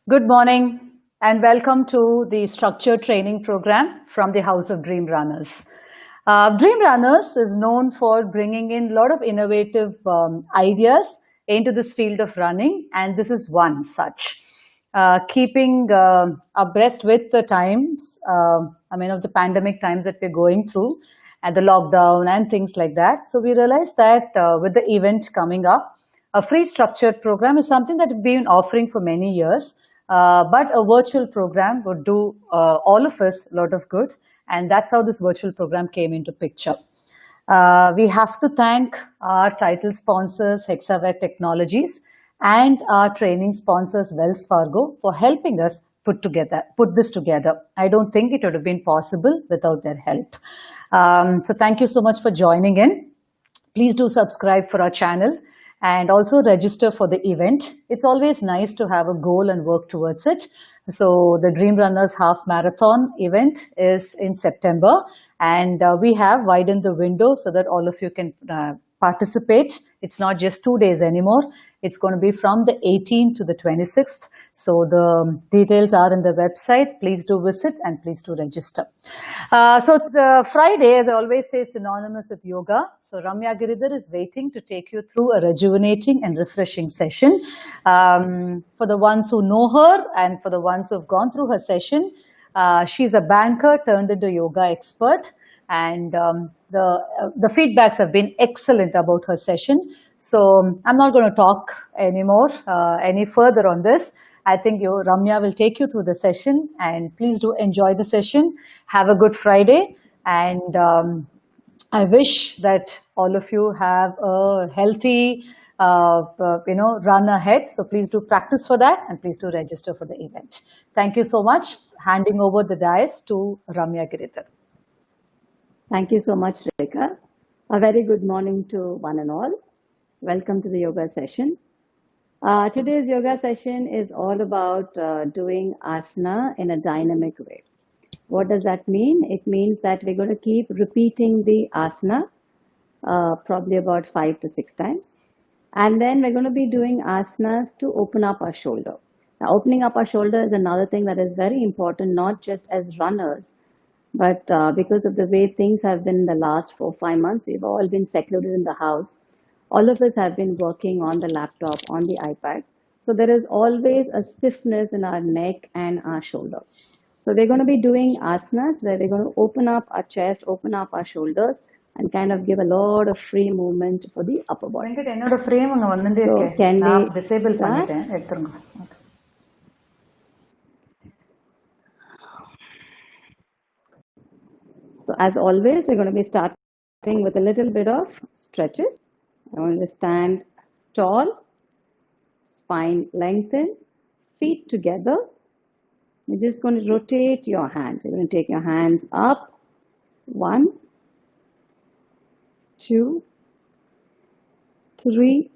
Good morning and welcome to the structured training program from the House of Dream Runners. Dream Runners is known for bringing in a lot of innovative ideas into this field of running, and this is one such. Keeping abreast with the times, of the pandemic times that we're going through and the lockdown and things like that. So we realized that with the event coming up, a free structured program is something that we've been offering for many years. But a virtual program would do all of us a lot of good, and that's how this virtual program came into picture. We have to thank our title sponsors, Hexaware Technologies, and our training sponsors, Wells Fargo, for helping us put this together. I don't think it would have been possible without their help. So thank you so much for joining in. Please do subscribe for our channel and also register for the event. It's always nice to have a goal and work towards it. So the Dream Runners Half Marathon event is in September, and we have widened the window so that all of you can participate. It's not just 2 days anymore. It's going to be from the 18th to the 26th. So the details are in the website. Please do visit and please do register. So it's Friday, as I always say, synonymous with yoga. So Ramya Giridhar is waiting to take you through a rejuvenating and refreshing session. For the ones who know her and for the ones who have gone through her session, she's a banker turned into yoga expert. And the feedbacks have been excellent about her session. So I'm not going to talk any further on this. I think Ramya will take you through the session, and please do enjoy the session. Have a good Friday, and I wish that all of you have a healthy, run ahead. So please do practice for that, and please do register for the event. Thank you so much. Handing over the dais to Ramya Giridhar. Thank you so much, Rekha. A very good morning to one and all. Welcome to the yoga session. Today's yoga session is all about doing asana in a dynamic way. What does that mean? It means that we're going to keep repeating the asana probably about 5 to 6 times. And then we're going to be doing asanas to open up our shoulder. Now, opening up our shoulder is another thing that is very important, not just as runners, but because of the way things have been in the last 4 or 5 months, we've all been secluded in the house. All of us have been working on the laptop, on the iPad. So there is always a stiffness in our neck and our shoulder. So we're going to be doing asanas where we're going to open up our chest, open up our shoulders, and kind of give a lot of free movement for the upper body. So can we start? So as always, we're going to be starting with a little bit of stretches. I want to stand tall, spine lengthened, feet together. You're just going to rotate your hands. You're going to take your hands up. 1, 2, 3,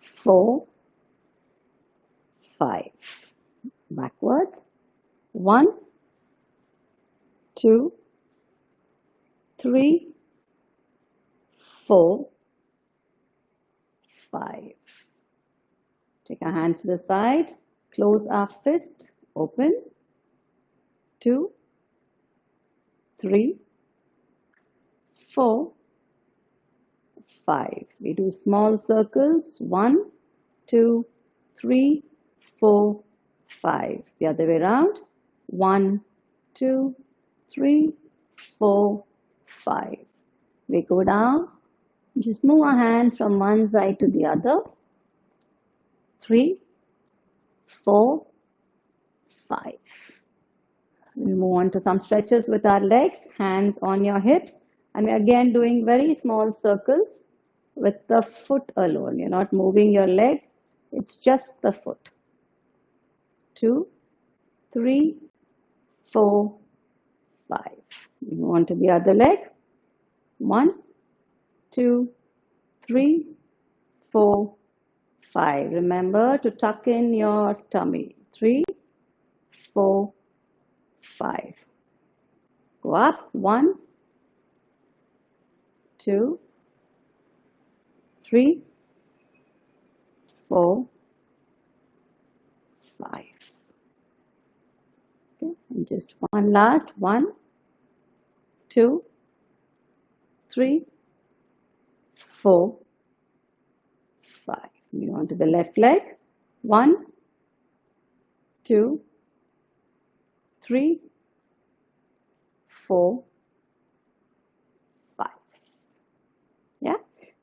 4, 5. Backwards. 1, 2, 3, 4, 5. Take our hands to the side. Close our fist. Open. 2, 3, 4, 5. We do small circles. 1, 2, 3, 4, 5. The other way around. 1, 2, 3, 4, 5. We go down. Just move our hands from one side to the other. 3, 4, 5. We move on to some stretches with our legs, hands on your hips. And we're again doing very small circles with the foot alone. You're not moving your leg. It's just the foot. 2, 3, 4, 5. We move on to the other leg. 1, 2, 3, 4, 5. Remember to tuck in your tummy. 3, 4, 5. Go up. 1, 2, 3, 4, 5. Okay, and just one last. 1, 2, 3, 4, 5. Move on to the left leg. 1, 2, 3, 4, 5. Yeah,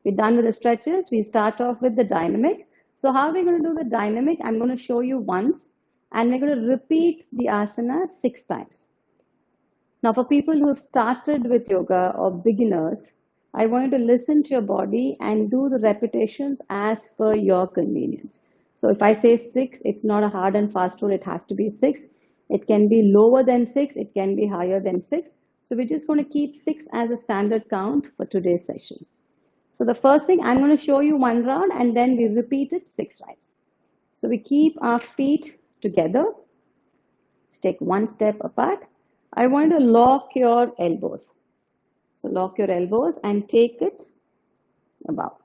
we're done with the stretches. We start off with the dynamic. So how are we going to do the dynamic? I'm going to show you once, and we're going to repeat the asana 6 times. Now, for people who have started with yoga or beginners, I want you to listen to your body and do the repetitions as per your convenience. So if I say 6, it's not a hard and fast rule. It has to be 6. It can be lower than 6. It can be higher than 6. So we're just going to keep 6 as a standard count for today's session. So the first thing, I'm going to show you one round and then we repeat it 6 times. So we keep our feet together. Let's take one step apart. I want you to lock your elbows. So lock your elbows and take it above.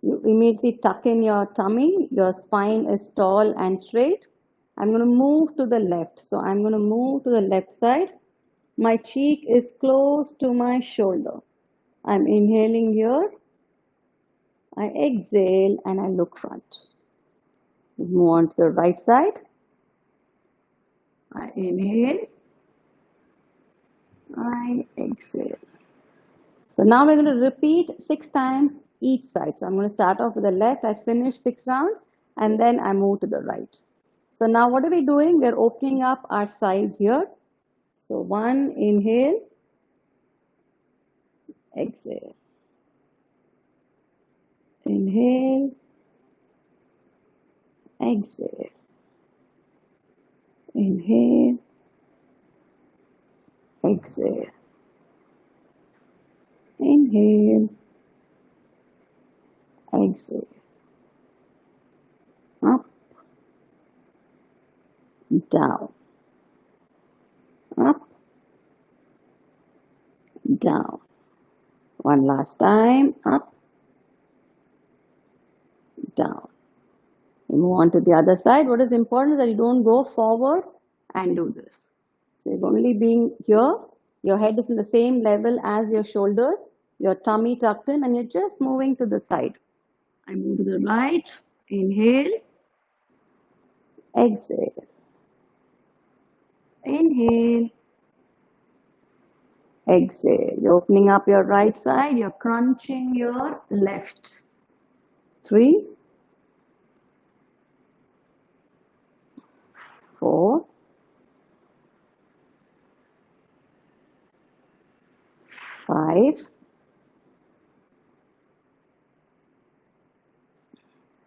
You immediately tuck in your tummy. Your spine is tall and straight. I'm going to move to the left. So I'm going to move to the left side. My cheek is close to my shoulder. I'm inhaling here. I exhale and I look front. Move on to the right side. I inhale. I exhale. So now we're going to repeat 6 times each side. So I'm going to start off with the left. I finish 6 rounds and then I move to the right. So now what are we doing? We're opening up our sides here. So 1, inhale, exhale. Inhale, exhale. Inhale, exhale. Inhale, exhale. Up, down. Up, down. One last time. Up, down. We move on to the other side. What is important is that you don't go forward and do this. So you're only being here. Your head is in the same level as your shoulders. Your tummy tucked in and you're just moving to the side. I move to the right. Inhale. Exhale. Inhale. Exhale. You're opening up your right side. You're crunching your left. 3, 4, 5,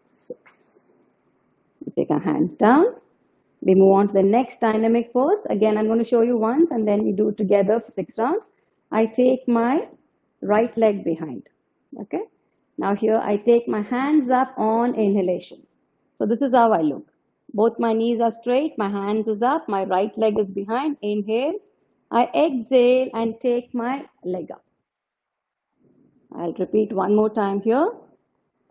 6. We take our hands down. We move on to the next dynamic pose. Again, I'm going to show you once and then we do it together for 6 rounds. I take my right leg behind. Okay. Now here I take my hands up on inhalation. So this is how I look. Both my knees are straight. My hands is up. My right leg is behind. Inhale. I exhale and take my leg up. I'll repeat one more time here.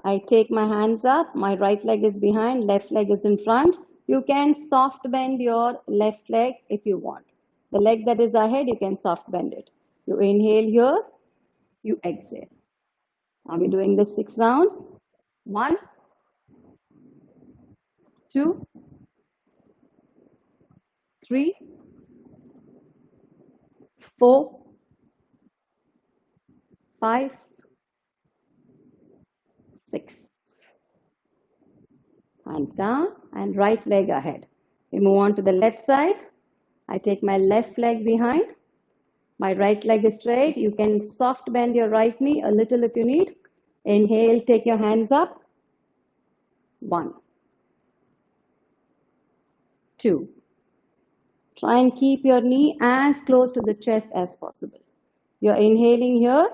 I take my hands up. My right leg is behind. Left leg is in front. You can soft bend your left leg if you want. The leg that is ahead, you can soft bend it. You inhale here. You exhale. Now we're doing this 6 rounds. 1, 2, 3, 4, 5, 6. Hands down and right leg ahead. We move on to the left side. I take my left leg behind. My right leg is straight. You can soft bend your right knee a little if you need. Inhale, take your hands up. 1, 2. Try and keep your knee as close to the chest as possible. You're inhaling here.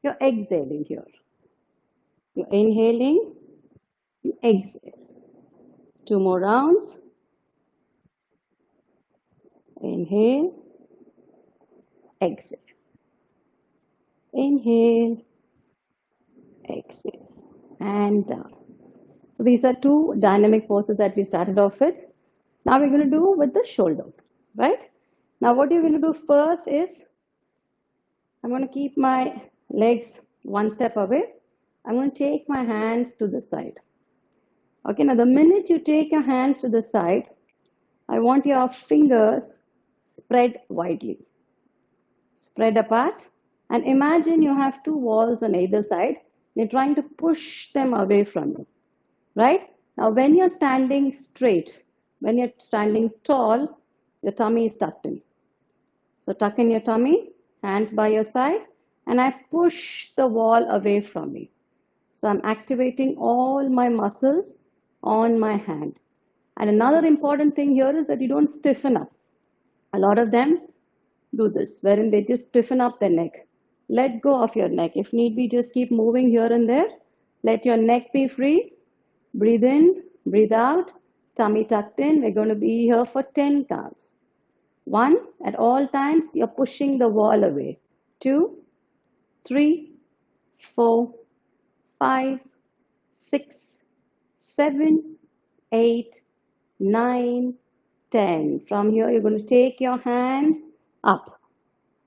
You're exhaling here. You're inhaling. You exhale. 2 more rounds. Inhale. Exhale. Inhale. Exhale. And down. So these are two dynamic poses that we started off with. Now we're going to do with the shoulder, right? Now what you're going to do first is I'm going to keep my legs one step away. I'm going to take my hands to the side. Okay, now the minute you take your hands to the side, I want your fingers spread widely. Spread apart. And imagine you have two walls on either side. You're trying to push them away from you, right? Now, when you're standing straight, when you're standing tall, your tummy is tucked in. So tuck in your tummy, hands by your side, and I push the wall away from me. So I'm activating all my muscles on my hand. And another important thing here is that you don't stiffen up. A lot of them do this, wherein they just stiffen up their neck. Let go of your neck. If need be, just keep moving here and there. Let your neck be free. Breathe in, breathe out, tummy tucked in. We're going to be here for 10 counts. 1, at all times, you're pushing the wall away. 2, 3, 4, 5, 6, 7, 8, 9, 10. From here, you're going to take your hands up.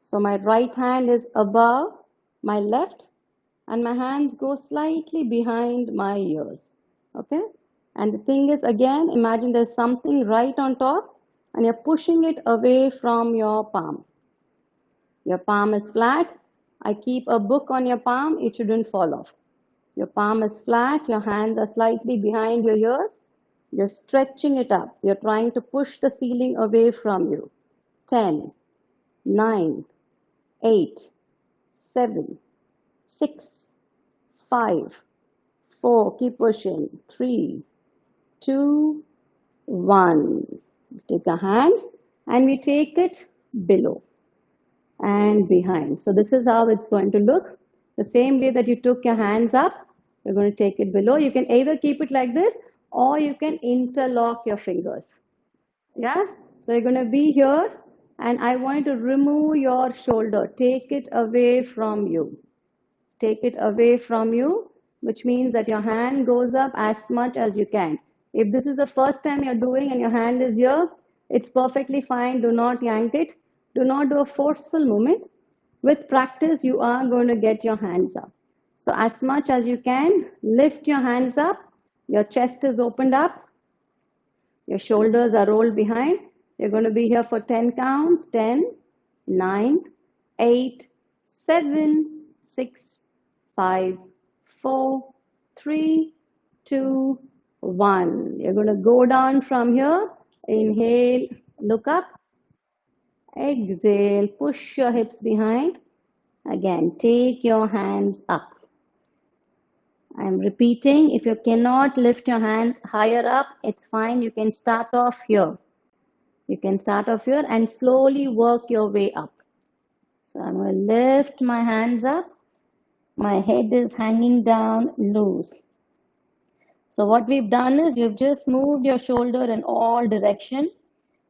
So my right hand is above my left, and my hands go slightly behind my ears. Okay? And the thing is, again, imagine there's something right on top, and you're pushing it away from your palm. Your palm is flat. I keep a book on your palm, it shouldn't fall off. Your palm is flat, your hands are slightly behind your ears. You're stretching it up. You're trying to push the ceiling away from you. 10, 9, 8, 7, 6, 5, 4, keep pushing, 3, 2, 1. Take our hands and we take it below and behind. So this is how it's going to look. The same way that you took your hands up, you're going to take it below. You can either keep it like this or you can interlock your fingers. Yeah, so you're going to be here and I want to remove your shoulder. Take it away from you. Take it away from you, which means that your hand goes up as much as you can. If this is the first time you're doing and your hand is here, it's perfectly fine. Do not yank it. Do not do a forceful movement. With practice, you are going to get your hands up. So as much as you can, lift your hands up. Your chest is opened up. Your shoulders are rolled behind. You're going to be here for 10 counts. 10, 9, 8, 7, 6, 5, 4, 3, 2, 1. You're going to go down from here. Inhale, look up. Exhale, push your hips behind. Again, take your hands up. I'm repeating, if you cannot lift your hands higher up, it's fine. You can start off here. You can start off here and slowly work your way up. So I'm going to lift my hands up. My head is hanging down loose. So what we've done is we've just moved your shoulder in all direction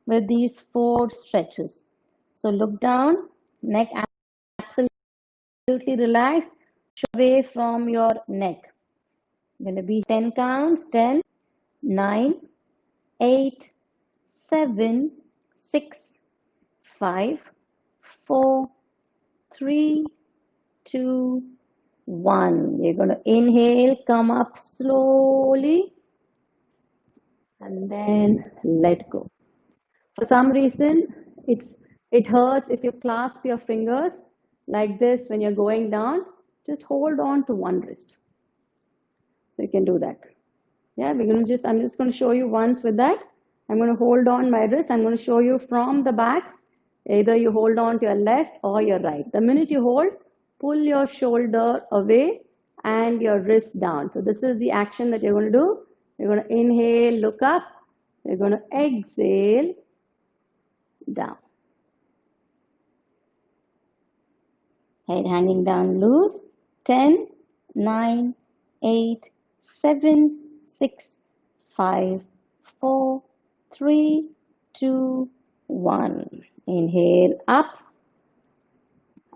with these 4 stretches. So look down, neck absolutely relaxed, away from your neck. Going to be 10 counts. 10, 9, 8, 7, 6, 5, 4, 3, 2, 1. You're going to inhale, come up slowly, and then let go. For some reason, it hurts if you clasp your fingers like this when you're going down. Just hold on to one wrist. So you can do that. Yeah, I'm just going to show you once with that. I'm going to hold on my wrist. I'm going to show you from the back. Either you hold on to your left or your right. The minute you hold, pull your shoulder away and your wrist down. So this is the action that you're going to do. You're going to inhale, look up. You're going to exhale, down. Head hanging down loose. 10, 9, 8, 7, 6, 5, 4, 3, 2, 1. Inhale up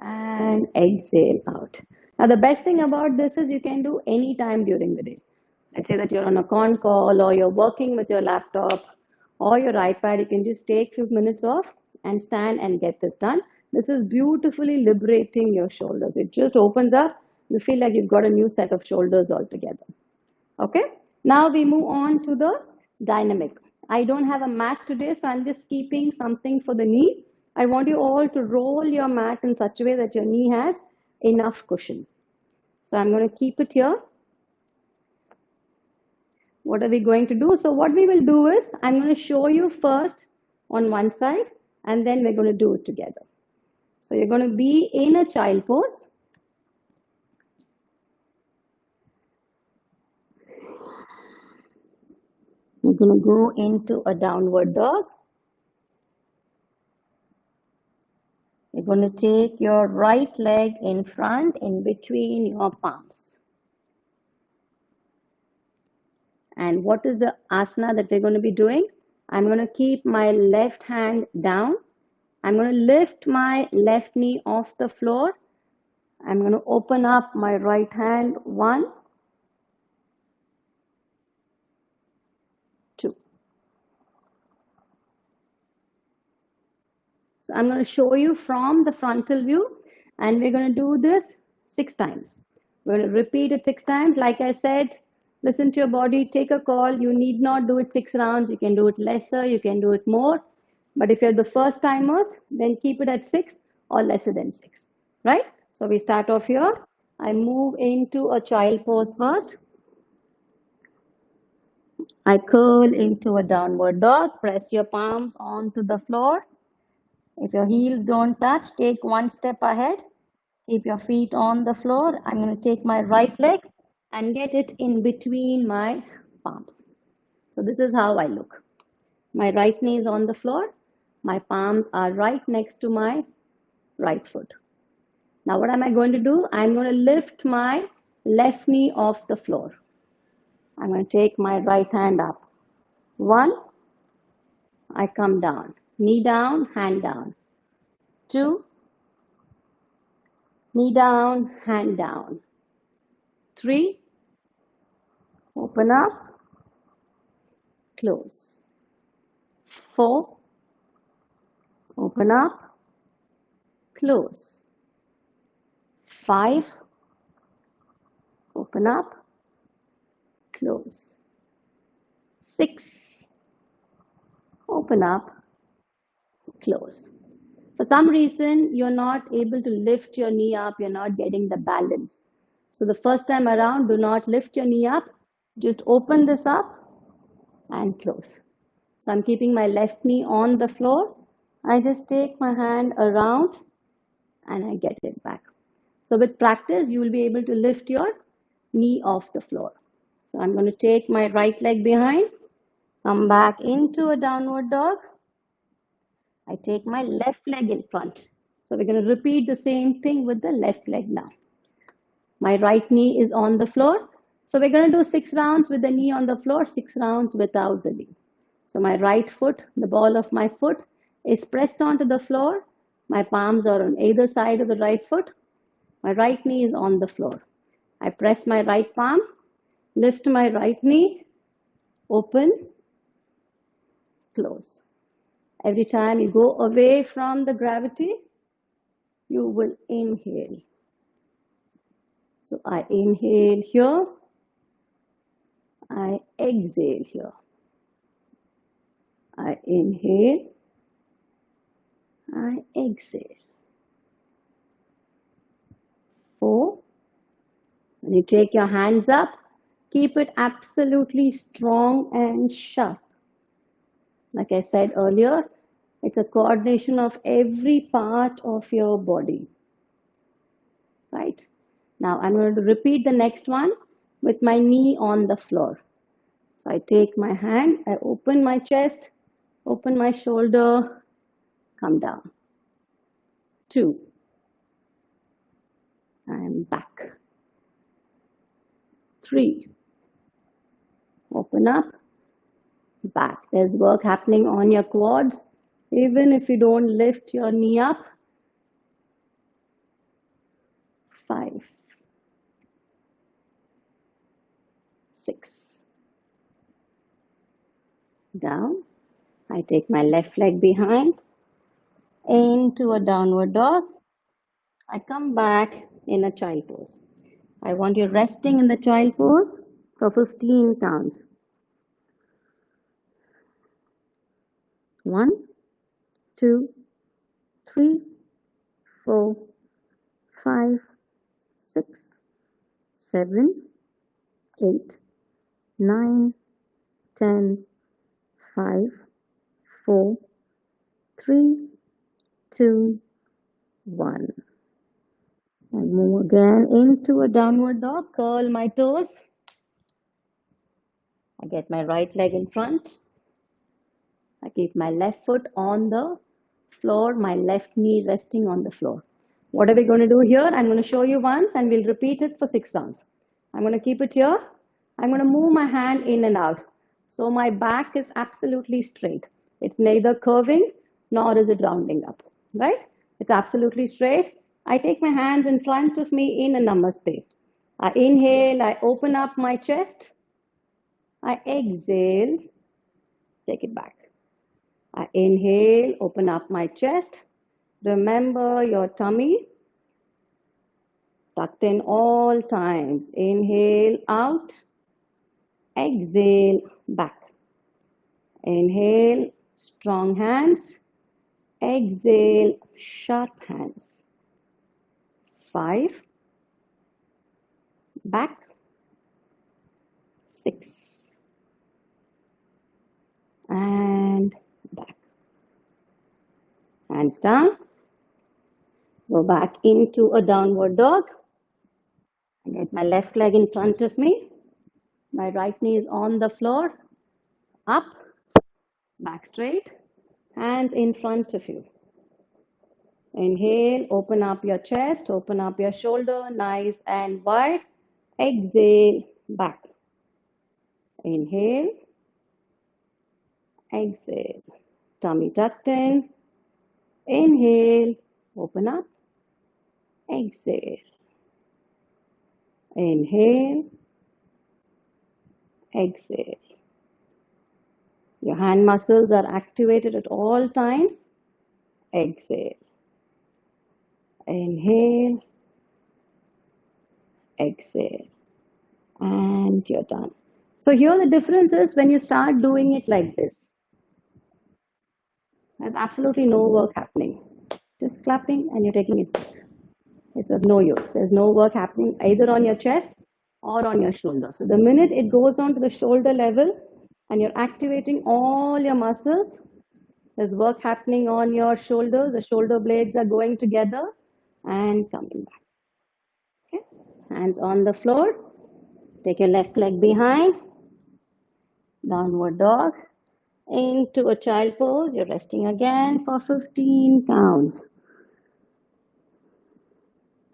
and exhale out. Now the best thing about this is you can do any time during the day. Let's say that you're on a con call or you're working with your laptop or your iPad, you can just take a few minutes off and stand and get this done. This is beautifully liberating your shoulders. It just opens up. You feel like you've got a new set of shoulders altogether. Okay, now we move on to the dynamic. I don't have a mat today, so I'm just keeping something for the knee. I want you all to roll your mat in such a way that your knee has enough cushion. So I'm going to keep it here. What are we going to do? So what we will do is, I'm going to show you first on one side, and then we're going to do it together. So you're going to be in a child pose. You're going to go into a downward dog. You're going to take your right leg in front, in between your palms. And what is the asana that we're going to be doing? I'm going to keep my left hand down. I'm going to lift my left knee off the floor. I'm going to open up my right hand. 1, 2. So I'm going to show you from the frontal view, and we're going to do this 6 times. We're going to repeat it 6 times. Like I said, listen to your body, take a call. You need not do it 6 rounds. You can do it lesser, you can do it more. But if you're the first timers, then keep it at 6 or lesser than 6, right? So we start off here. I move into a child pose first. I curl into a downward dog. Press your palms onto the floor. If your heels don't touch, take 1 step ahead. Keep your feet on the floor. I'm going to take my right leg and get it in between my palms. So this is how I look. My right knee is on the floor. My palms are right next to my right foot. Now what am I going to do? I'm going to lift my left knee off the floor. I'm going to take my right hand up. 1, I come down. Knee down, hand down. 2, knee down, hand down. 3, open up, close. 4, open up, close. 5, open up, close. 6, open up, close. For some reason, you're not able to lift your knee up, you're not getting the balance. So the first time around, do not lift your knee up, just open this up and close. So I'm keeping my left knee on the floor. I just take my hand around and I get it back. So with practice, you will be able to lift your knee off the floor. So I'm going to take my right leg behind, come back into a downward dog. I take my left leg in front. So we're going to repeat the same thing with the left leg now. My right knee is on the floor. So we're going to do 6 rounds with the knee on the floor, 6 rounds without the knee. So my right foot, the ball of my foot is pressed onto the floor. My palms are on either side of the right foot. My right knee is on the floor. I press my right palm, lift my right knee, open, close. Every time you go away from the gravity, you will inhale. So I inhale here, I exhale here. I inhale, I exhale. 4. When you take your hands up, keep it absolutely strong and sharp. Like I said earlier, it's a coordination of every part of your body. Right? Now I'm going to repeat the next one with my knee on the floor. So I take my hand, I open my chest, open my shoulder, come down. 2. I am back. 3. Open up, back. There's work happening on your quads. Even if you don't lift your knee up. 5. 6. Down. I take my left leg behind into a downward dog. I come back in a child pose. I want you resting in the child pose for 15 counts. 1, 2, 3, 4, 5, 6, 7, 8, 9, 10, 5, 4, 3, 2, 1. And move again into a downward dog. Curl my toes. I get my right leg in front. I keep my left foot on the floor, my left knee resting on the floor. What are we going to do here? I'm going to show you once and we'll repeat it for 6 rounds. I'm going to keep it here. I'm going to move my hand in and out. So my back is absolutely straight. It's neither curving nor is it rounding up, right? It's absolutely straight. I take my hands in front of me in a namaste. I inhale, I open up my chest. I exhale, take it back. I inhale, open up my chest. Remember your tummy tucked in all times. Inhale, out. Exhale, back. Inhale, strong hands. Exhale, sharp hands. 5. Back. 6. And back. Hands down. Go back into a downward dog. I get my left leg in front of me. My right knee is on the floor. Up. Back straight. Hands in front of you. Inhale, open up your chest, open up your shoulder, nice and wide. Exhale, back. Inhale. Exhale. Tummy tucked in. Inhale, open up. Exhale. Inhale. Exhale. Your hand muscles are activated at all times. Exhale. Inhale. Exhale. And you're done. So here the difference is when you start doing it like this. There's absolutely no work happening. Just clapping and you're taking it back. It's of no use. There's no work happening either on your chest or on your shoulder. So the minute it goes on to the shoulder level and you're activating all your muscles, there's work happening on your shoulders. The shoulder blades are going together and coming back. Okay. Hands on the floor. Take your left leg behind. Downward dog. Into a child pose. You're resting again for 15 counts.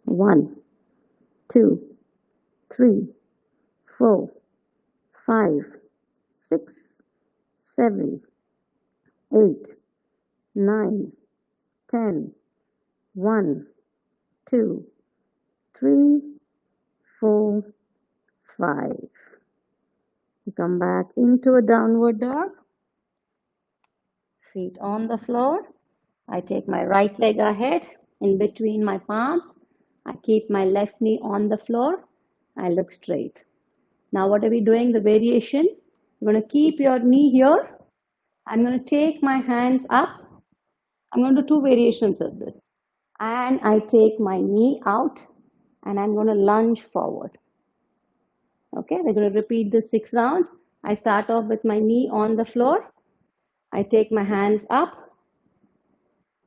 1, 2, 3, 4, 5, 6, 7, 8, 9, 10, 1, 2, 3, 4, 5. You come back into a downward dog. Feet on the floor. I take my right leg ahead in between my palms. I keep my left knee on the floor. I look straight. Now what are we doing? The variation. You're going to keep your knee here. I'm going to take my hands up. I'm going to do 2 variations of this. And I take my knee out and I'm going to lunge forward. Okay, we're going to repeat this 6 rounds. I start off with my knee on the floor. I take my hands up.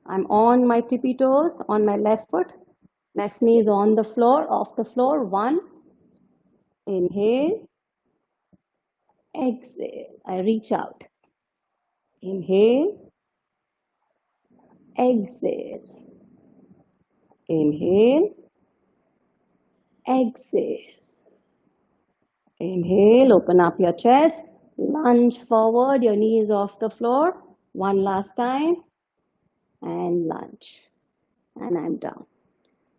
I'm on my tippy toes on my left foot. Left knee is on the floor, off the floor. 1. Inhale. Exhale. I reach out. Inhale. Exhale. Inhale. Exhale. Inhale. Open up your chest. Lunge forward. Your knee is off the floor. 1 last time. And lunge. And I'm down.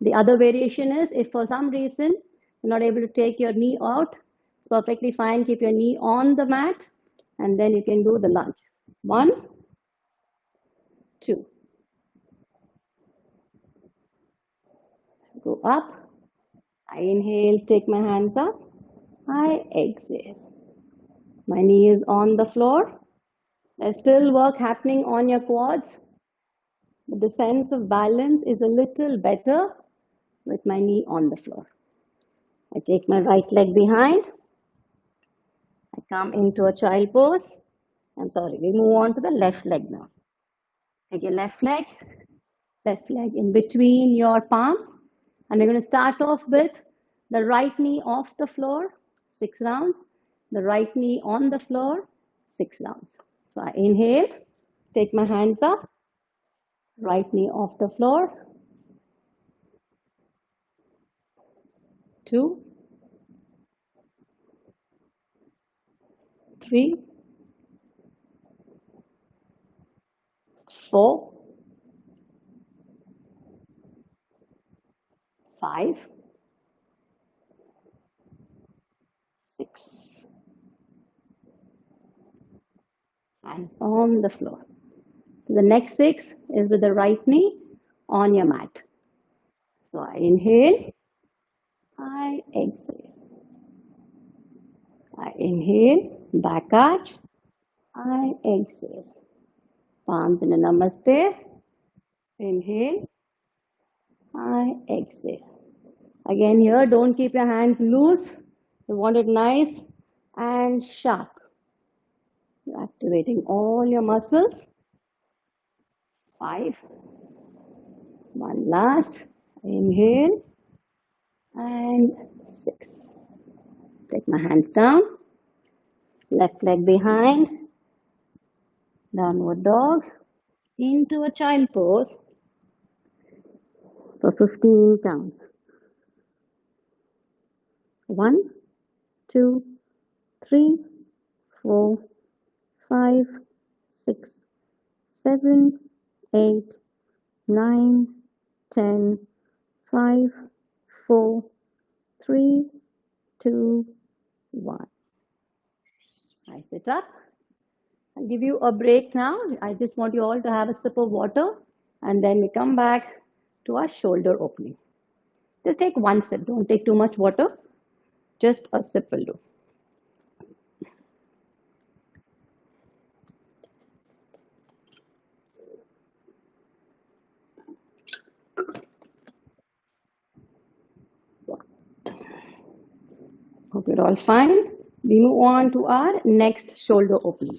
The other variation is if for some reason you're not able to take your knee out, It's perfectly fine. Keep your knee on the mat and then you can do the lunge. 1, 2. Go up. I inhale, take my hands up. I exhale. My knee is on the floor. There's still work happening on your quads, but the sense of balance is a little better with my knee on the floor. I take my right leg behind. I come into a child pose. We move on to the left leg now. Take your left leg in between your palms. And we're going to start off with the right knee off the floor, 6 rounds. The right knee on the floor, 6 rounds. So I inhale, take my hands up, right knee off the floor. 2, 3, 4, 5, 6. Hands on the floor. So the next 6 is with the right knee on your mat. So I inhale, I exhale. I inhale, back arch, I exhale. Palms in a namaste. Inhale, I exhale. Again here, don't keep your hands loose. You want it nice and sharp. You're activating all your muscles. 5. One last. Inhale and 6. Take my hands down. Left leg behind. Downward dog. Into a child pose for 15 counts. 1, 2, 3, 4, 5, 6, 7, 8, 9, 10, 5, 4, 3, 2, 1. I sit up. I'll give you a break now. I just want you all to have a sip of water and then we come back to our shoulder opening. Just take one sip. Don't take too much water. Just a sip will do. Hope you're all fine. We move on to our next shoulder opening.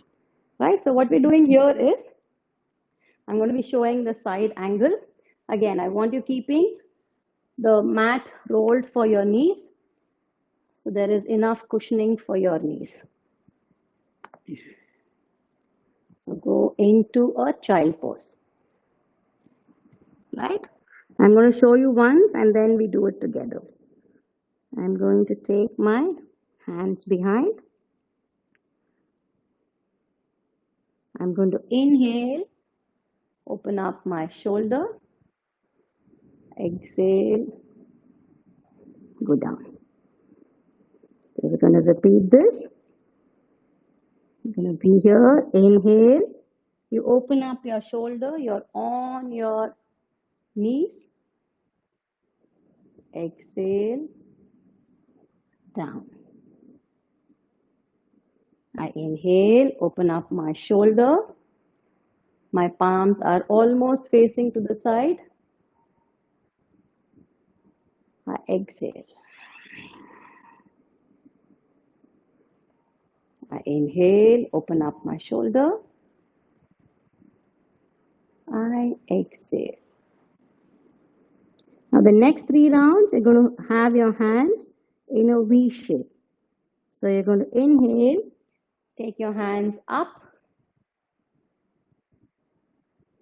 Right? So what we're doing here is, I'm going to be showing the side angle. Again, I want you keeping the mat rolled for your knees. So there is enough cushioning for your knees. So go into a child pose. Right? I'm going to show you once and then we do it together. I'm going to take my hands behind. I'm going to inhale, open up my shoulder, exhale, go down. So we're going to repeat this. You're going to be here, inhale, you open up your shoulder, you're on your knees, exhale, down. I inhale, open up my shoulder, my palms are almost facing to the side. I exhale. I inhale, open up my shoulder. I exhale. Now the next 3 rounds, you're going to have your hands in a V shape. So you're going to inhale, take your hands up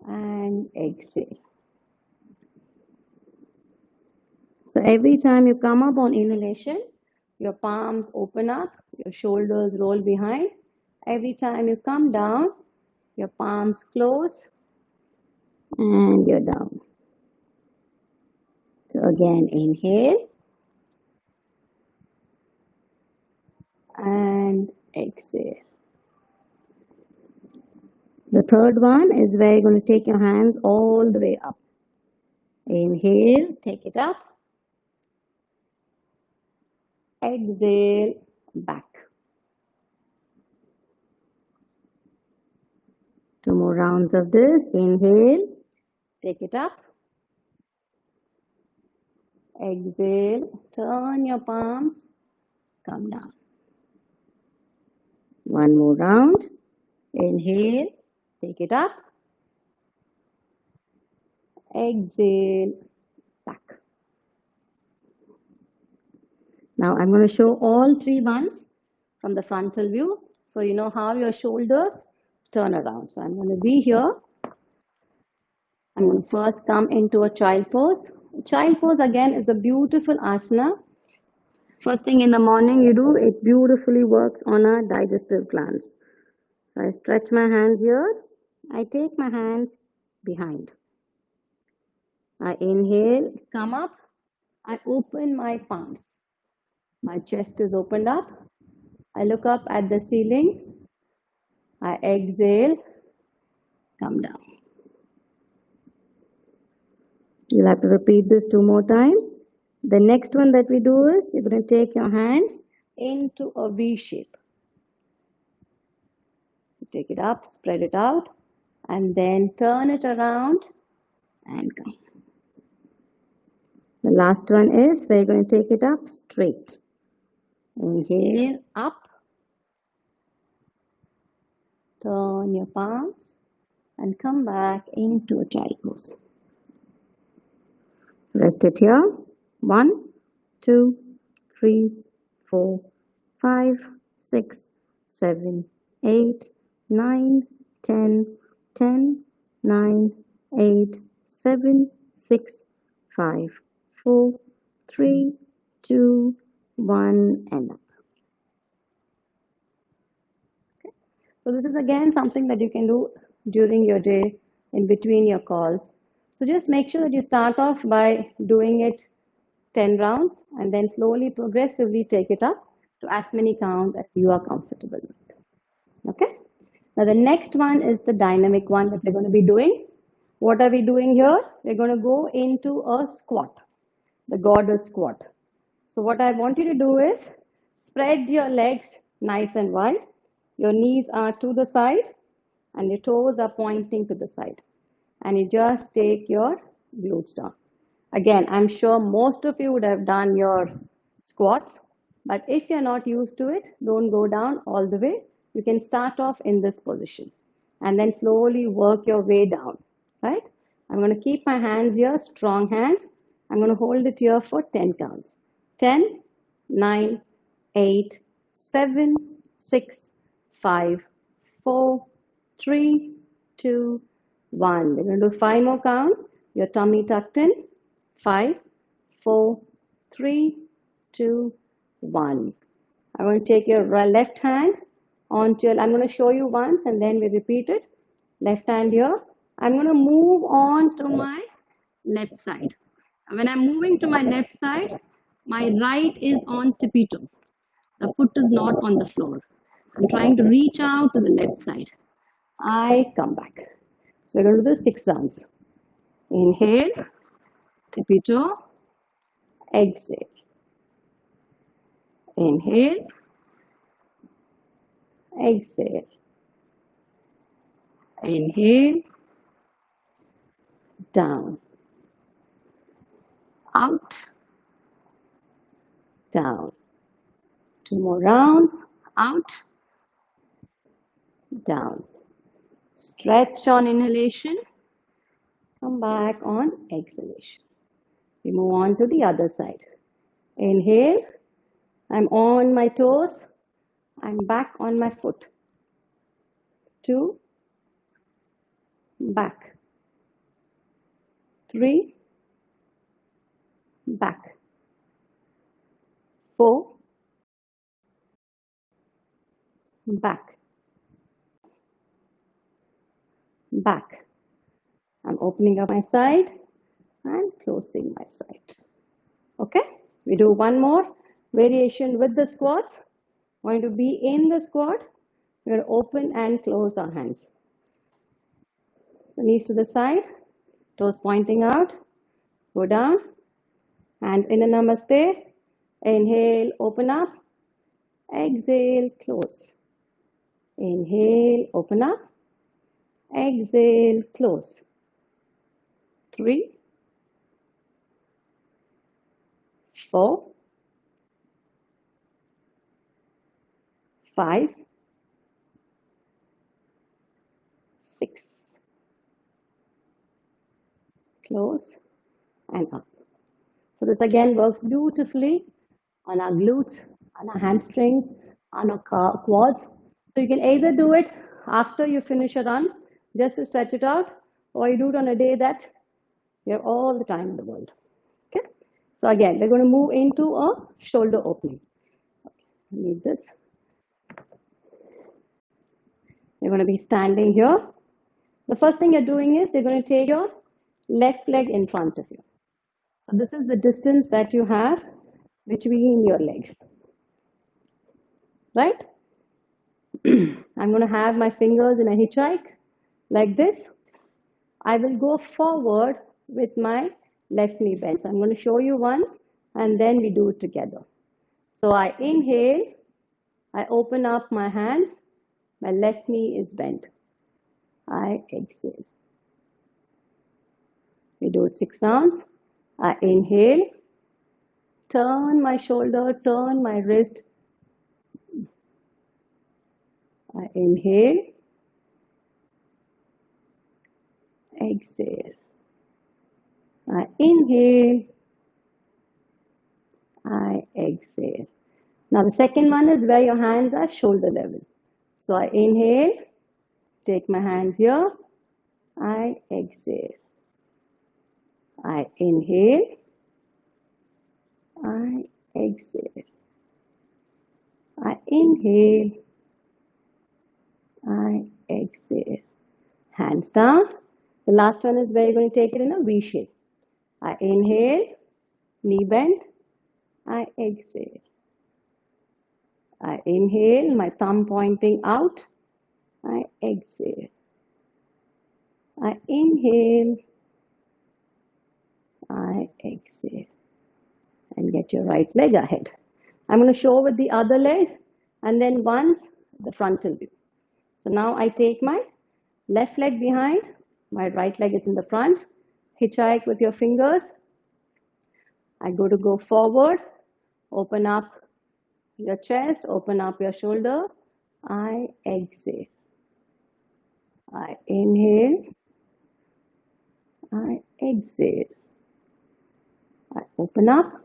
and exhale. So every time you come up on inhalation, your palms open up, your shoulders roll behind. Every time you come down, your palms close and you're down. So again, inhale. and exhale. The third one is where you're going to take your hands all the way up. Inhale, take it up. Exhale, back. Two more rounds of this. Inhale, take it up. Exhale, turn your palms, come down. One more round. Inhale, take it up. Exhale, back. Now I'm going to show all three ones from the frontal view, so you know how your shoulders turn around. So I'm going to be here. I'm going to first come into a child pose. Child pose again is a beautiful asana. First thing in the morning you do, it beautifully works on our digestive glands. So I stretch my hands here. I take my hands behind. I inhale, come up. I open my palms. My chest is opened up. I look up at the ceiling. I exhale, come down. You'll have to repeat this 2 more times. The next one that we do is you're going to take your hands into a V shape. Take it up, spread it out, and then turn it around and come. The last one is we're going to take it up straight. Inhale, up. Turn your palms and come back into a child pose. Rest it here. 1, 2, 3, 4, 5, 6, 7, 8, 9, 10, 10, 9, 8, 7, 6, 5, 4, 3, 2, 1, and up. Okay. So this is again something that you can do during your day in between your calls. So just make sure that you start off by doing it 10 rounds and then slowly, progressively take it up to as many counts as you are comfortable with. Okay. Now the next one is the dynamic one that we're going to be doing. What are we doing here? We're going to go into a squat, the goddess squat. So what I want you to do is spread your legs nice and wide. Your knees are to the side and your toes are pointing to the side. And you just take your glutes down. Again, I'm sure most of you would have done your squats, but if you're not used to it, don't go down all the way. You can start off in this position and then slowly work your way down, right? I'm going to keep my hands here, strong hands. I'm going to hold it here for 10 counts. 10, 9, 8, 7, 6, 5, 4, 3, 2, 1. We're going to do 5 more counts. Your tummy tucked in. 5, 4, 3, 2, 1. I'm going to take your left hand onto your, I'm going to show you once and then we repeat it. Left hand here. I'm going to move on to my left side. When I'm moving to my left side, my right is on tippy toe. The foot is not on the floor. I'm trying to reach out to the left side. I come back. So we're going to do this 6 rounds. Inhale, tippy toe, exhale. Inhale, exhale. Inhale, down, out, down. 2 more rounds, out, down. Stretch on inhalation, come back on exhalation. We move on to the other side. Inhale, I'm on my toes, I'm back on my foot. 2, back. 3, back. 4, back. Back. I'm opening up my side and closing my side. Okay, we do one more variation with the squats. Going to be in the squat. We're going to open and close our hands. So knees to the side, toes pointing out, go down, hands in a namaste. Inhale, open up. Exhale, close. Inhale, open up. Exhale, close. 3, 4, 5, 6. Close and up. So this again works beautifully on our glutes, on our hamstrings, on our quads. So you can either do it after you finish a run, just to stretch it out, or you do it on a day that you have all the time in the world. Okay. So again, we're going to move into a shoulder opening. Okay. Need this. You're going to be standing here. The first thing you're doing is you're going to take your left leg in front of you. So this is the distance that you have between your legs, right? I'm going to have my fingers in a hitchhike like this. I will go forward with my left knee bent. So I'm going to show you once and then we do it together. So I inhale, I open up my hands, my left knee is bent. I exhale. We do it 6 rounds. I inhale, turn my shoulder, turn my wrist. I inhale, exhale. I inhale, I exhale. Now the second one is where your hands are shoulder level. So I inhale, take my hands here, I exhale. I inhale, I exhale. I inhale, I exhale. Hands down. The last one is where you're going to take it in a V shape. I inhale, knee bend, I exhale. I inhale, my thumb pointing out, I exhale. I inhale, I exhale. And get your right leg ahead. I'm going to show with the other leg and then once the frontal view. So now I take my left leg behind, my right leg is in the front. Hitchhike with your fingers. I go forward, open up your chest, open up your shoulder. I exhale. I inhale. I exhale. I open up.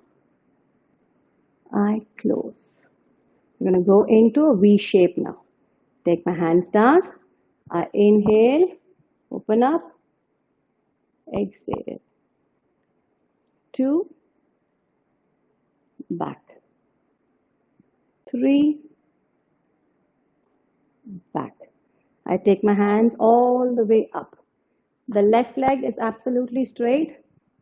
I close. I'm going to go into a V shape now. Take my hands down. I inhale, open up, exhale. 2, back. 3, back. I take my hands all the way up. The left leg is absolutely straight.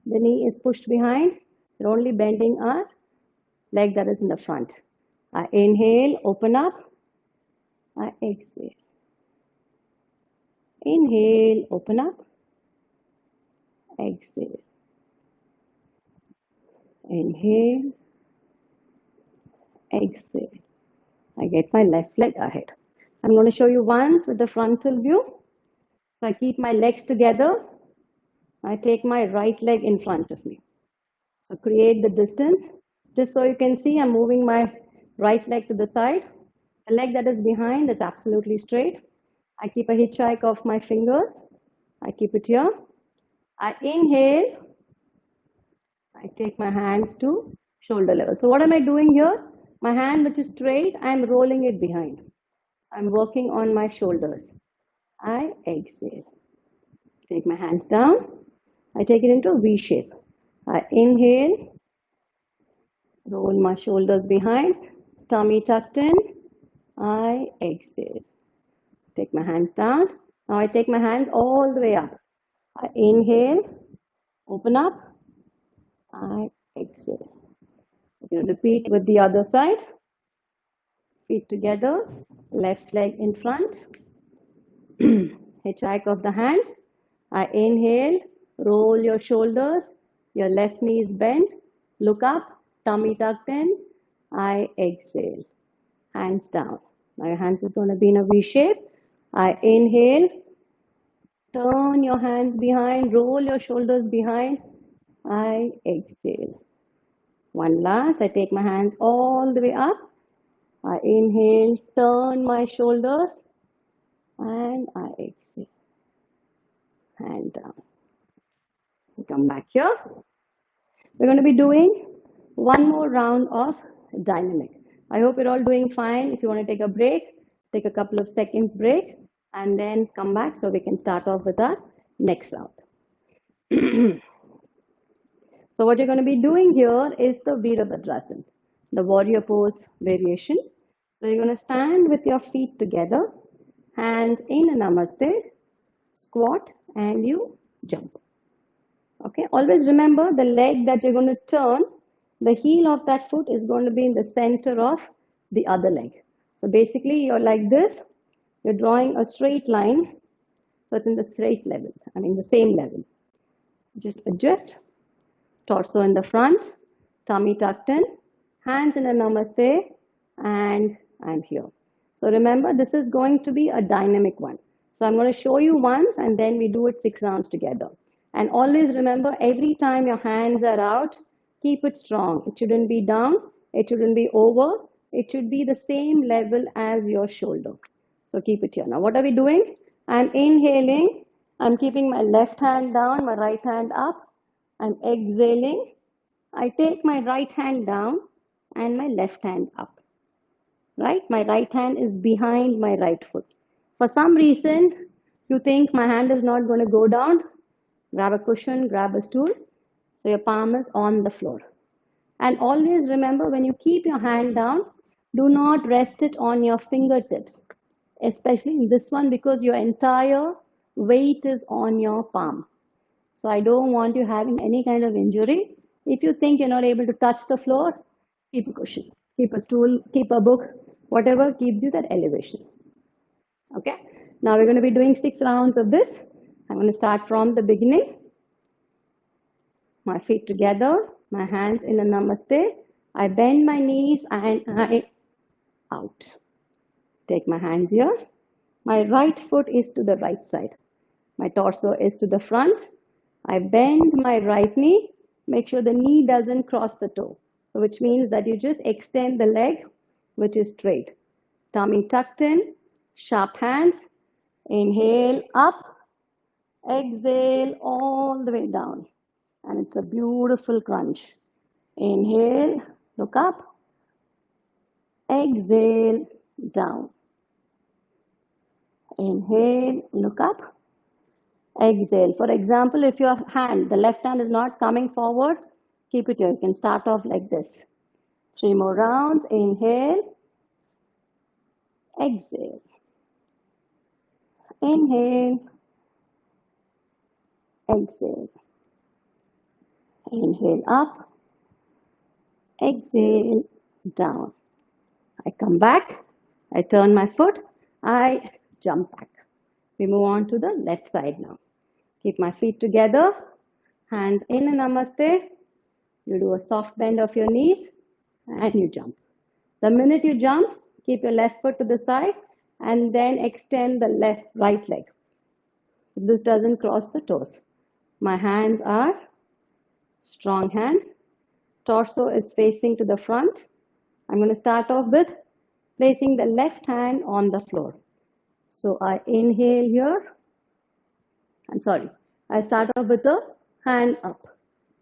The knee is pushed behind. You're only bending our leg that is in the front. I inhale, open up. I exhale. Inhale, open up. Exhale. Inhale. Exhale. I get my left leg ahead. I'm going to show you once with the frontal view. So I keep my legs together. I take my right leg in front of me. So create the distance. Just so you can see, I'm moving my right leg to the side. The leg that is behind is absolutely straight. I keep a hitchhike of my fingers. I keep it here. I inhale. I take my hands to shoulder level. So what am I doing here? My hand which is straight, I'm rolling it behind. I'm working on my shoulders. I exhale. Take my hands down. I take it into a V shape. I inhale. Roll my shoulders behind. Tummy tucked in. I exhale. Take my hands down. Now I take my hands all the way up. I inhale. Open up. I exhale. Repeat with the other side. feet together, left leg in front, hitchhike of the hand. I inhale, roll your shoulders, your left knee is bent, look up, tummy tucked in. I exhale, hands down. Now your hands is going to be in a V shape. I inhale, turn your hands behind, roll your shoulders behind. I exhale. One last, I take my hands all the way up. I inhale, turn my shoulders, and I exhale. Hand down. Come back here. We're going to be doing one more round of dynamic. I hope you're all doing fine. If you want to take a break, take a couple of seconds break and then come back so we can start off with our next round. So what you're going to be doing here is the Virabhadrasana, the warrior pose variation. So you're going to stand with your feet together, hands in a namaste, squat, and you jump. Okay, always remember the leg that you're going to turn, the heel of that foot is going to be in the center of the other leg. So basically you're like this, you're drawing a straight line, so it's in the straight level, the same level. Just adjust, torso in the front, tummy tucked in, hands in a namaste, and I'm here. So remember, this is going to be a dynamic one. So I'm going to show you once and then we do it 6 rounds together. And always remember, every time your hands are out, keep it strong. It shouldn't be down, it shouldn't be over, it should be the same level as your shoulder. So keep it here. Now what are we doing? I'm inhaling, I'm keeping my left hand down, my right hand up. I'm exhaling, I take my right hand down and my left hand up. Right? My right hand is behind my right foot. For some reason, you think my hand is not going to go down, grab a cushion, grab a stool. So your palm is on the floor. And always remember, when you keep your hand down, do not rest it on your fingertips, especially in this one because your entire weight is on your palm. So I don't want you having any kind of injury. If you think you're not able to touch the floor, keep a cushion, keep a stool, keep a book, whatever keeps you that elevation. Okay, now we're going to be doing 6 rounds of this. I'm going to start from the beginning. My feet together, my hands in a namaste. I bend my knees and I out. Take my hands here. My right foot is to the right side. My torso is to the front. I bend my right knee. Make sure the knee doesn't cross the toe. So which means that you just extend the leg, which is straight. Tummy tucked in, sharp hands. Inhale up, exhale all the way down. And it's a beautiful crunch. Inhale, look up, exhale, down. Inhale, look up, exhale. For example, if your hand, the left hand is not coming forward, keep it here. You can start off like this. 3 more rounds. Inhale, exhale. Inhale, exhale. Inhale up, exhale, down. I come back, I turn my foot, I jump back. We move on to the left side now. Keep my feet together, hands in a namaste. You do a soft bend of your knees and you jump. The minute you jump, keep your left foot to the side and then extend the right leg. So this doesn't cross the toes. My hands are strong hands. Torso is facing to the front. I'm going to start off with placing the left hand on the floor. So I inhale here. I start off with the hand up.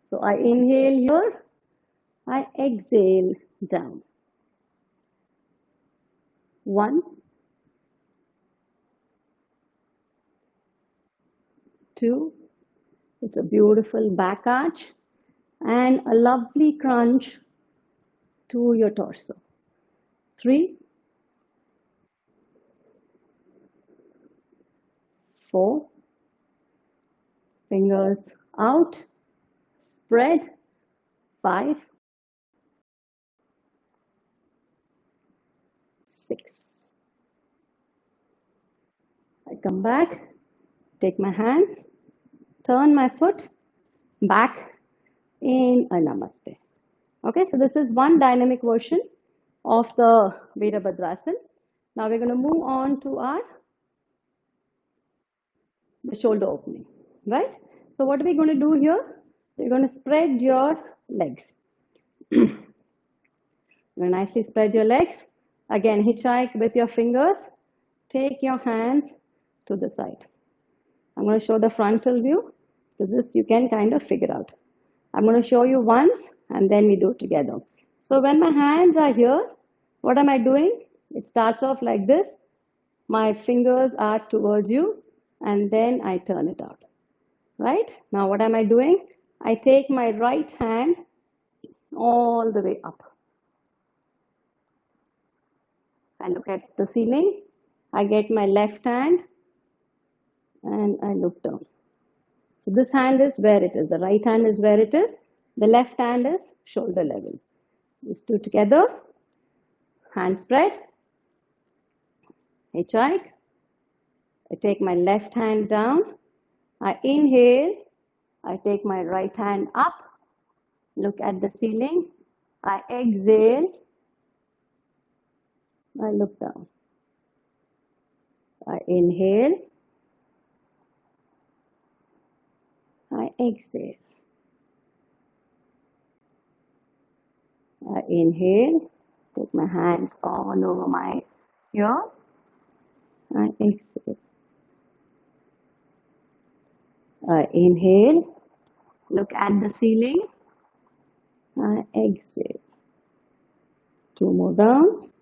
So I inhale here. I exhale down. 1, 2. It's a beautiful back arch and a lovely crunch to your torso. 3, 4, fingers out, spread. 5, 6. I come back, take my hands, turn my foot back in a namaste. Okay, so this is one dynamic version of the Virabhadrasana. Now we're going to move on to the shoulder opening, right? So what are we going to do here? You're going to spread your legs. You're going to nicely spread your legs. Again, hitchhike with your fingers. Take your hands to the side. I'm going to show the frontal view because this you can kind of figure out. I'm going to show you once and then we do it together. So when my hands are here, what am I doing? It starts off like this. My fingers are towards you and then I turn it out. Right? Now what am I doing? I take my right hand all the way up. I look at the ceiling. I get my left hand and I look down. So this hand is where it is. The right hand is where it is. The left hand is shoulder level. These two together. Hand spread. Hitchhike. I take my left hand down. I inhale. I take my right hand up. Look at the ceiling. I exhale. I look down. I inhale. I exhale. I inhale. Take my hands all over my ear. I exhale. I inhale. Look at the ceiling. I exhale. 2 more rounds.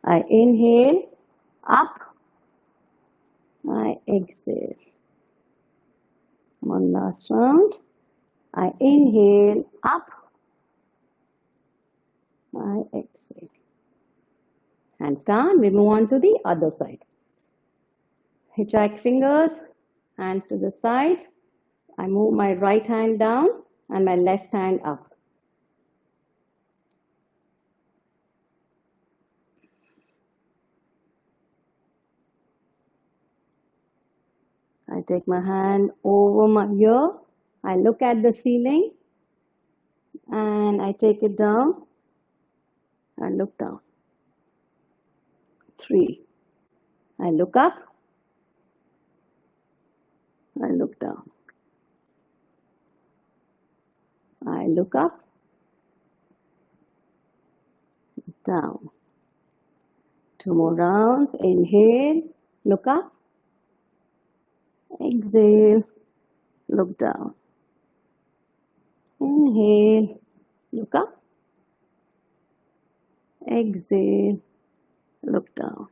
I inhale. Up. I exhale. One last round. I inhale. Up. I exhale. Hands down. We move on to the other side. Hitchhike fingers. Hands to the side. I move my right hand down and my left hand up. I take my hand over my ear. I look at the ceiling and I take it down and look down. 3. I look up. I look down. I look up. Down. 2 more rounds. Inhale. Look up. Exhale. Look down. Inhale. Look up. Exhale. Look down.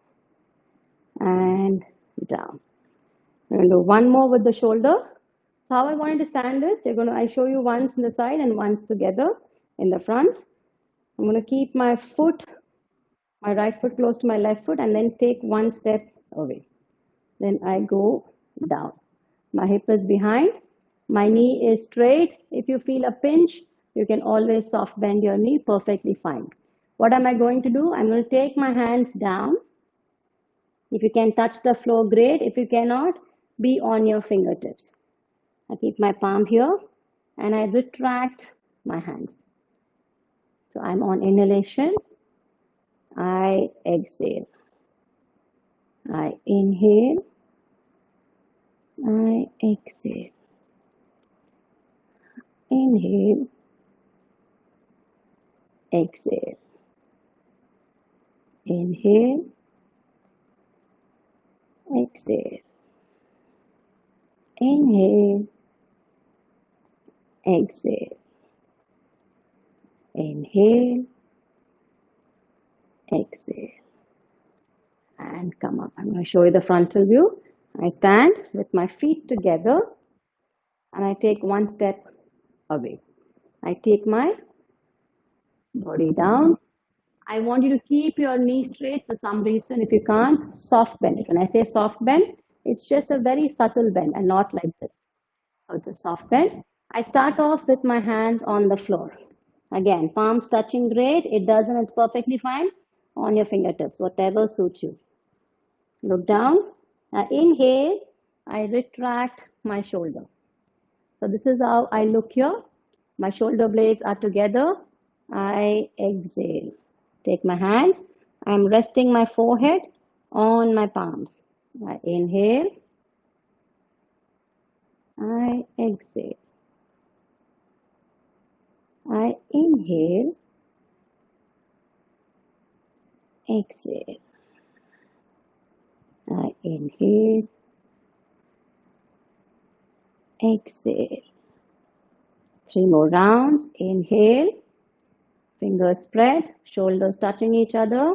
And down. We're going to do one more with the shoulder. So how I wanted to stand is, I show you once in the side and once together in the front. I'm going to keep my right foot close to my left foot and then take one step away. Then I go down. My hip is behind. My knee is straight. If you feel a pinch, you can always soft bend your knee, perfectly fine. What am I going to do? I'm going to take my hands down. If you can touch the floor, great. If you cannot, be on your fingertips. I keep my palm here and I retract my hands. So I'm on inhalation. I exhale. I inhale. I exhale. Inhale. Exhale. Inhale. Exhale. Inhale. Exhale. Inhale. Exhale. And come up. I'm going to show you the frontal view. I stand with my feet together and I take one step away. I take my body down. I want you to keep your knee straight for some reason. If you can't, soft bend it. When I say soft bend, it's just a very subtle bend and not like this. So it's a soft bend. I start off with my hands on the floor. Again, palms touching, great. It doesn't, it's perfectly fine. on your fingertips, whatever suits you. Look down. Inhale, I retract my shoulder. So this is how I look here. My shoulder blades are together. I exhale. Take my hands. I'm resting my forehead on my palms. I inhale. I exhale. I inhale. Exhale. I inhale. Exhale. 3 more rounds. Inhale. Fingers spread. Shoulders touching each other.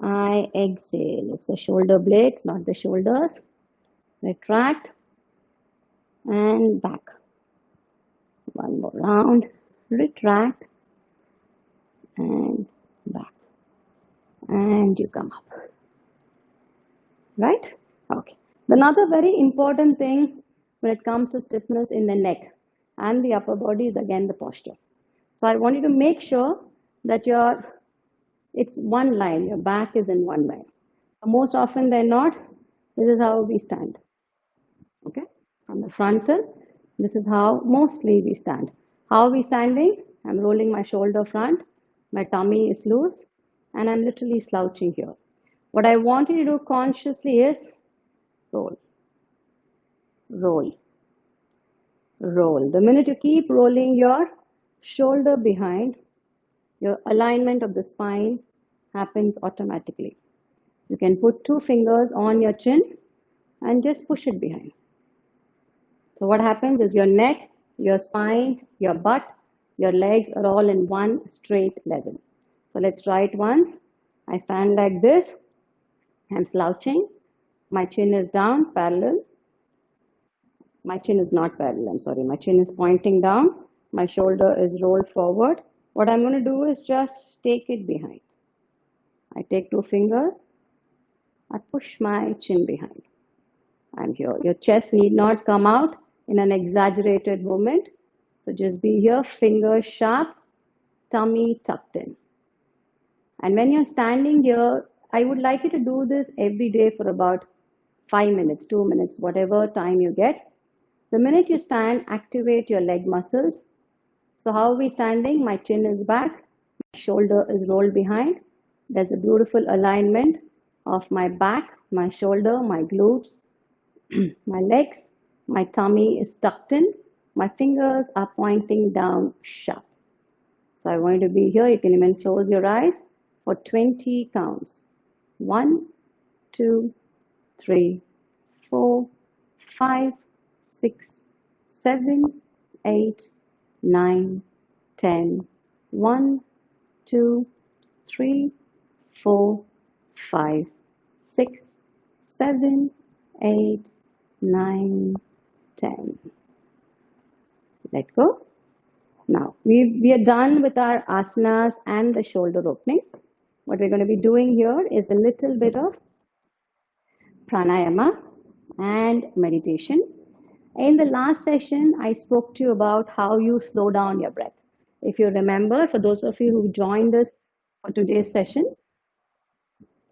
I exhale. It's the shoulder blades, not the shoulders. Retract. And back. 1 more round. Retract. And back. And you come up. Right? Okay. Another very important thing when it comes to stiffness in the neck and the upper body is again the posture. So I want you to make sure that it's one line, your back is in one line. So most often than not, this is how we stand. Okay? From the frontal, this is how mostly we stand. How are we standing? I'm rolling my shoulder front, my tummy is loose, and I'm literally slouching here. What I want you to do consciously is roll, roll, roll. The minute you keep rolling your shoulder behind, your alignment of the spine happens automatically. You can put 2 fingers on your chin and just push it behind. So what happens is your neck, your spine, your butt, your legs are all in one straight level. So let's try it once. I stand like this. I'm slouching. My chin is down, parallel. My chin is not parallel, I'm sorry. My chin is pointing down. My shoulder is rolled forward. What I'm going to do is just take it behind. I take 2 fingers. I push my chin behind. I'm here. Your chest need not come out in an exaggerated movement. So just be here, fingers sharp, tummy tucked in. And when you're standing here, I would like you to do this every day for about 5 minutes, 2 minutes, whatever time you get. The minute you stand, activate your leg muscles. So how are we standing? My chin is back, my shoulder is rolled behind. There's a beautiful alignment of my back, my shoulder, my glutes, my legs. My tummy is tucked in. My fingers are pointing down sharp. So I want you to be here. You can even close your eyes for 20 counts. 1, 2, 3, 4, 5, 6, 7, 8, 9, 10. 1, 2, 3, 4, 5, 6, 7, 8, 9, 10. Let go. Now, we are done with our asanas and the shoulder opening. What we're going to be doing here is a little bit of pranayama and meditation. In the last session, I spoke to you about how you slow down your breath. If you remember, for those of you who joined us for today's session,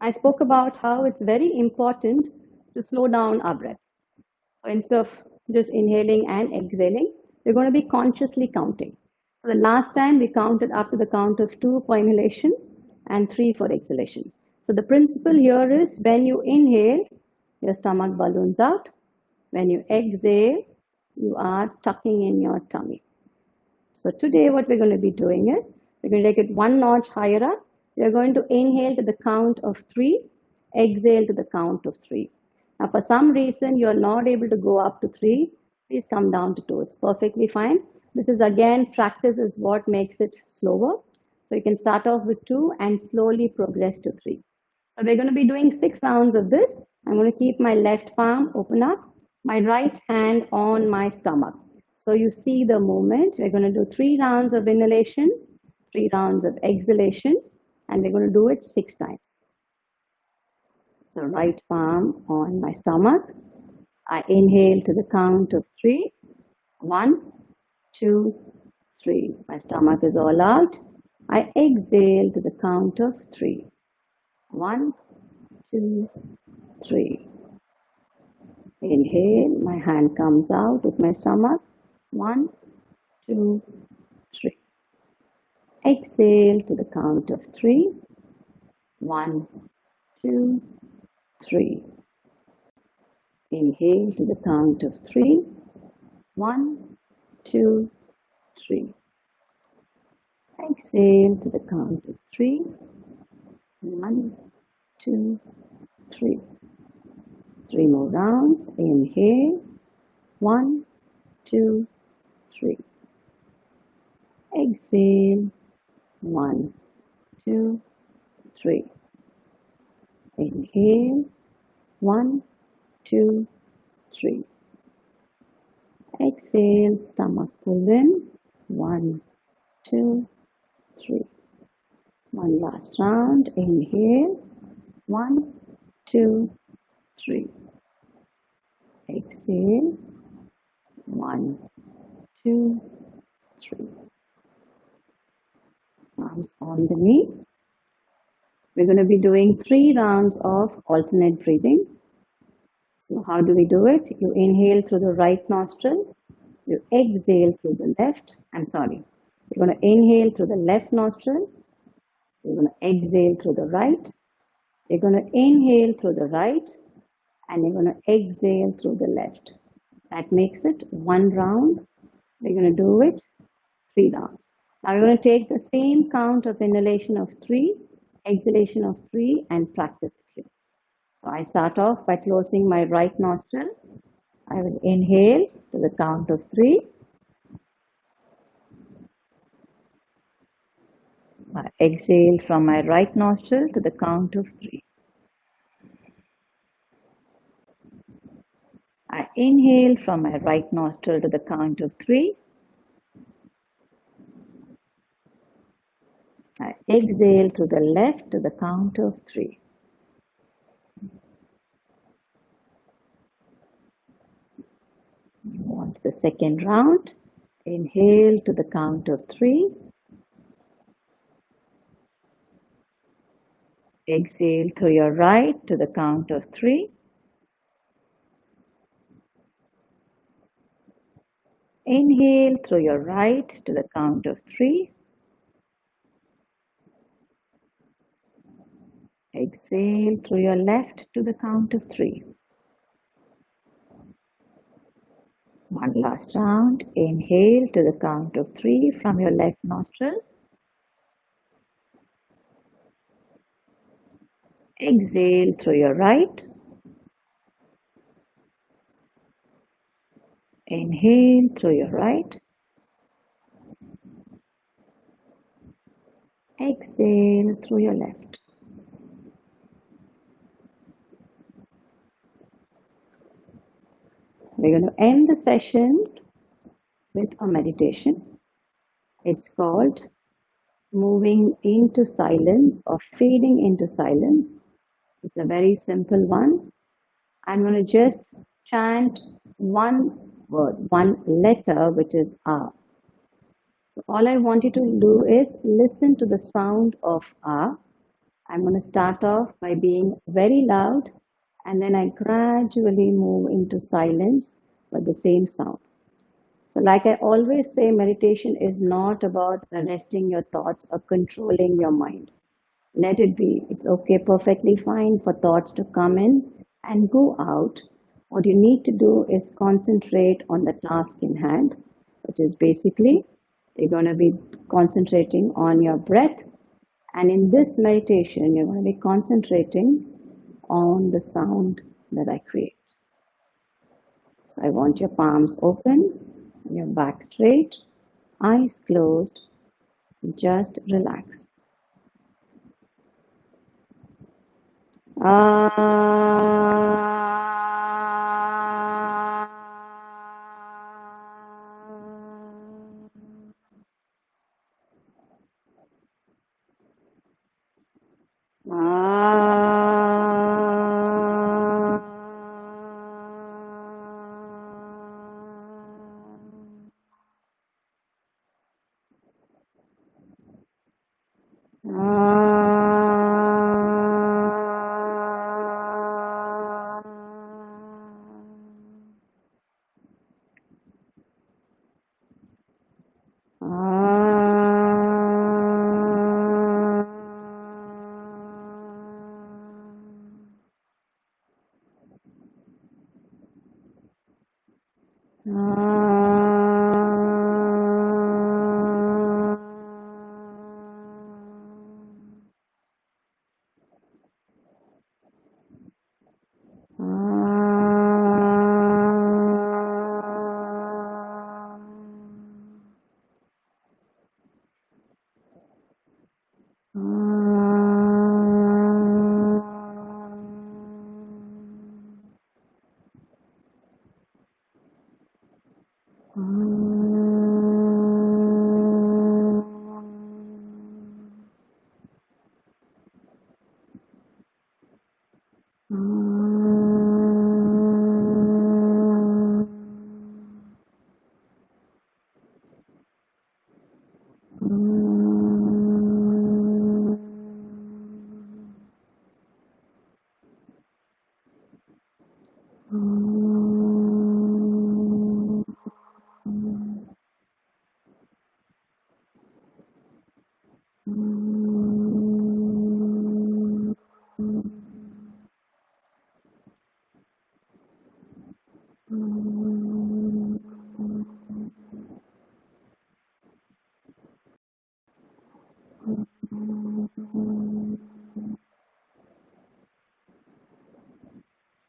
I spoke about how it's very important to slow down our breath. So instead of just inhaling and exhaling, we're going to be consciously counting. So the last time we counted up to the count of 2 for inhalation and 3 for exhalation. So the principle here is when you inhale, your stomach balloons out. When you exhale, you are tucking in your tummy. So today what we're going to be doing is, we're going to take it 1 notch higher up. We're going to inhale to the count of 3, exhale to the count of 3. Now for some reason you're not able to go up to 3, please come down to 2. It's perfectly fine. This is again, practice is what makes it slower. So you can start off with 2 and slowly progress to 3. So we're going to be doing 6 rounds of this. I'm going to keep my left palm open up, my right hand on my stomach. So you see the movement. We're going to do 3 rounds of inhalation, 3 rounds of exhalation, and we're going to do it 6 times. So right palm on my stomach. I inhale to the count of 3. 1, 2, 3. My stomach is all out. I exhale to the count of 3. 1, 2, 3. Inhale, my hand comes out of my stomach. 1, 2, 3. Exhale to the count of 3. 1, 2, 3. Inhale to the count of 3. 1, 2, 3. Exhale to the count of 3. 1, 2, 3. 3 more rounds. Inhale. 1, 2, 3. Exhale. 1, 2, 3. Inhale. 1, 2, 3. Exhale, stomach pull in. 1, 2, 3. One last round. Inhale. 1, 2, 3. Exhale. 1, 2, 3. Arms on the knee. We're going to be doing 3 rounds of alternate breathing. So how do we do it? You inhale through the right nostril. You exhale through the left. You're going to inhale through the left nostril. You're going to exhale through the right. You're going to inhale through the right. And you're going to exhale through the left. That makes it 1 round. We're going to do it 3 rounds. Now we're going to take the same count of inhalation of 3, exhalation of 3, and practice it here. So I start off by closing my right nostril. I will inhale to the count of 3. I exhale from my right nostril to the count of 3. I inhale from my right nostril to the count of 3. I exhale to the left to the count of 3. Move on to the second round. Inhale to the count of 3. Exhale to your right to the count of 3. Inhale through your right to the count of 3. Exhale through your left to the count of 3. One last round. Inhale to the count of 3 from your left nostril. Exhale through your right. Inhale through your right. Exhale through your left. We're going to end the session with a meditation. It's called moving into silence or fading into silence. It's a very simple one. I'm going to just chant one word, one letter, which is R. So all I want you to do is listen to the sound of R. I'm going to start off by being very loud, and then I gradually move into silence with the same sound. So like I always say, meditation is not about arresting your thoughts or controlling your mind. Let it be. It's okay, perfectly fine for thoughts to come in and go out. What you need to do is concentrate on the task in hand, which is basically you're going to be concentrating on your breath. And in this meditation, you're going to be concentrating on the sound that I create. So I want your palms open, your back straight, eyes closed, just relax.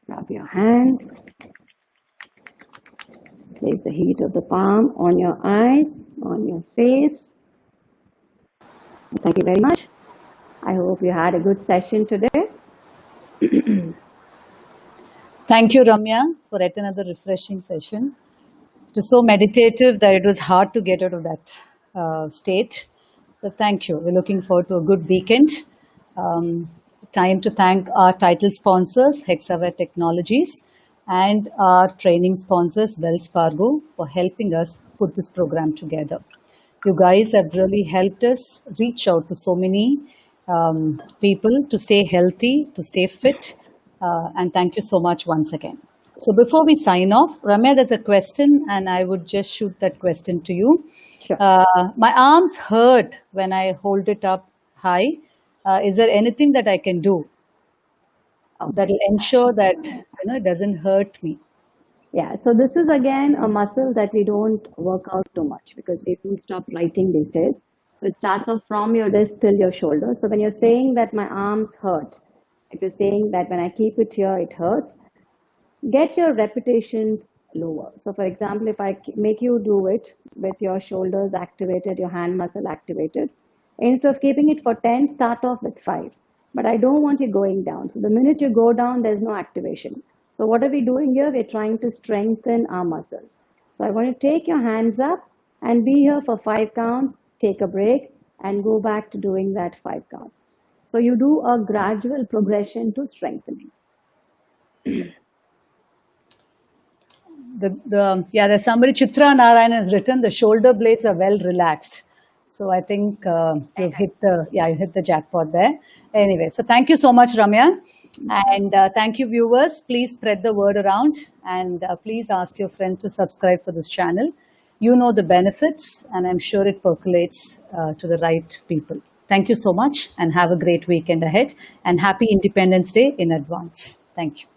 Rub your hands. Place the heat of the palm on your eyes, on your face. Thank you very much. I hope you had a good session today. Thank you, Ramya, for yet another refreshing session. It was so meditative that it was hard to get out of that state. But thank you. We're looking forward to a good weekend. Time to thank our title sponsors, Hexaware Technologies, and our training sponsors, Wells Fargo, for helping us put this program together. You guys have really helped us reach out to so many people to stay healthy, to stay fit, and thank you so much once again. So before we sign off, Ramya, there's a question, and I would just shoot that question to you. Sure. My arms hurt when I hold it up high. Is there anything that I can do that will ensure that it doesn't hurt me? Yeah, so this is again a muscle that we don't work out too much because people stop writing these days. So it starts off from your wrist till your shoulder. So when you're saying that my arms hurt, if you're saying that when I keep it here, it hurts, get your repetitions lower. So for example, if I make you do it with your shoulders activated, your hand muscle activated, instead of keeping it for 10, start off with 5. But I don't want you going down. So the minute you go down, there's no activation. So what are we doing here? We're trying to strengthen our muscles. So I want to take your hands up and be here for 5 counts, take a break, and go back to doing that 5 counts. So you do a gradual progression to strengthening. There's somebody, Chitra Narayan has written, the shoulder blades are well relaxed. So I think you hit the jackpot there. Anyway, so thank you so much, Ramya. And thank you, viewers. Please spread the word around and please ask your friends to subscribe for this channel. You know the benefits, and I'm sure it percolates to the right people. Thank you so much and have a great weekend ahead, and happy Independence Day in advance. Thank you.